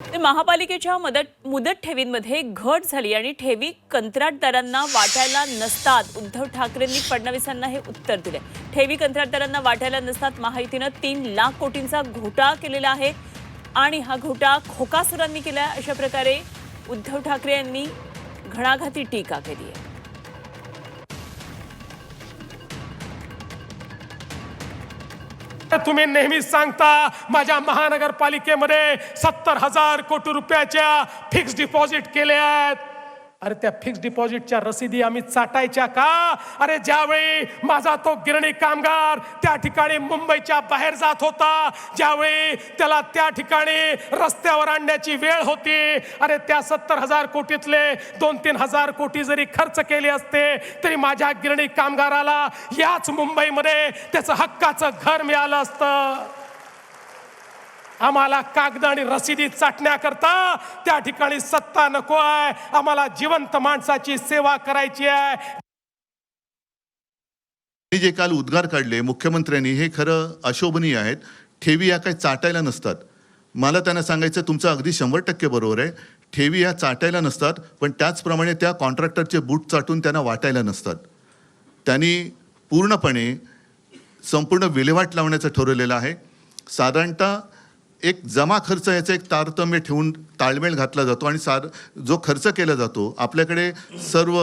तर महापालिकेच्या मुदत ठेवींमध्ये घट झाली आणि ठेवी कंत्राटदारांना वाटायला नसतात। उद्धव ठाकरेंनी फडणवीसांना हे उत्तर दिले। ठेवी कंत्राटदारांना वाटायला नसतात, महायुतीने 3 लाख कोटींचा घोटाळा केलेला आहे आणि हा घोटाळा खोकासुरांनी केला। अशा प्रकारे उद्धव ठाकरे यांनी घणाघाती टीका केली आहे। तुम्ही नेहमी सांगता माझ्या महानगरपालिकेमध्ये 70,000 कोटी रुपयाच्या फिक्स डिपॉझिट केले आहेत। अरे त्या फिक्स डिपॉझिटच्या रसीदी आम्ही चाटायच्या का? अरे ज्यावेळी माझा तो गिरणी कामगार त्या ठिकाणी मुंबईच्या बाहेर जात होता, ज्यावेळी त्याला त्या ठिकाणी रस्त्यावर आणण्याची वेळ होती, अरे त्या 70,000 कोटीतले 2-3 हजार कोटी जरी खर्च केले असते तरी माझ्या गिरणी कामगाराला याच मुंबईमध्ये त्याचं हक्काचं घर मिळालं असतं। आम्हाला कागद आणि रसीदी चाटण्याकरता त्या ठिकाणी सत्ता नको आहे, आम्हाला जिवंत माणसाची सेवा करायची आहे। जे काल उद्गार काढले मुख्यमंत्र्यांनी हे खरं अशोभनीय आहेत। ठेवी या काही चाटायला नसतात। मला त्यांना सांगायचं तुमचं अगदी 100% बरोबर आहे। ठेवी या चाटायला नसतात, पण त्याचप्रमाणे त्या कॉन्ट्रॅक्टरचे बूट चाटून त्यांना वाटायला नसतात। त्यांनी पूर्णपणे संपूर्ण विल्हेवाट लावण्याचं ठरवलेलं आहे। साधारणतः एक जमा खर्च याचा एक तारतम्य ठेवून ताळमेळ घातला जातो आणि जो खर्च केला जातो, आपल्याकडे सर्व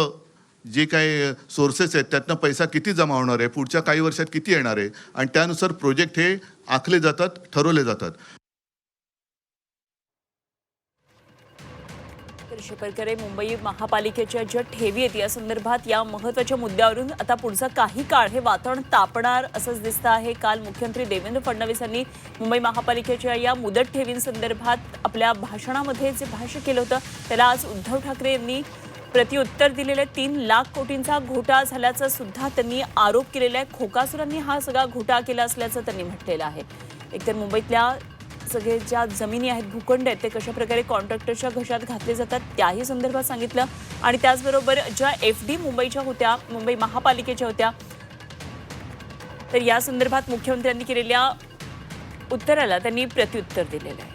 जे काही सोर्सेस आहेत त्यातनं पैसा किती जमा होणार आहे, पुढच्या काही वर्षात किती येणार आहे आणि त्यानुसार प्रोजेक्ट हे आखले जातात, ठरवले जातात। अशा प्रकारे मुंबई महापालिकेच्या ज्या ठेवी आहेत या संदर्भात या महत्त्वाच्या मुद्द्यावरून आता पुढचा काही काळ हे वातावरण तापणार असंच दिसतं आहे। काल मुख्यमंत्री देवेंद्र फडणवीस यांनी मुंबई महापालिकेच्या या मुदत ठेवींसंदर्भात आपल्या भाषणामध्ये जे भाष्य केलं होतं त्याला आज उद्धव ठाकरे यांनी प्रत्युत्तर दिलेले। 3 लाख कोटींचा घोटाळा झाल्याचा सुद्धा त्यांनी आरोप केलेला आहे। खोकासुरांनी हा सगळा घोटाळा केला असल्याचं त्यांनी म्हटलेलं आहे। एकतर मुंबईतल्या सगळे ज्या जमिनी आहेत, भूखंड आहेत, ते कशा प्रकारे कॉन्ट्रॅक्टरच्या घशात घातले जातात त्याही संदर्भात सांगितलं आणि त्याचबरोबर ज्या FD मुंबईच्या होत्या, मुंबई महापालिकेच्या होत्या, तर या संदर्भात मुख्यमंत्र्यांनी केलेल्या उत्तराला त्यांनी प्रत्युत्तर दिलेलं आहे।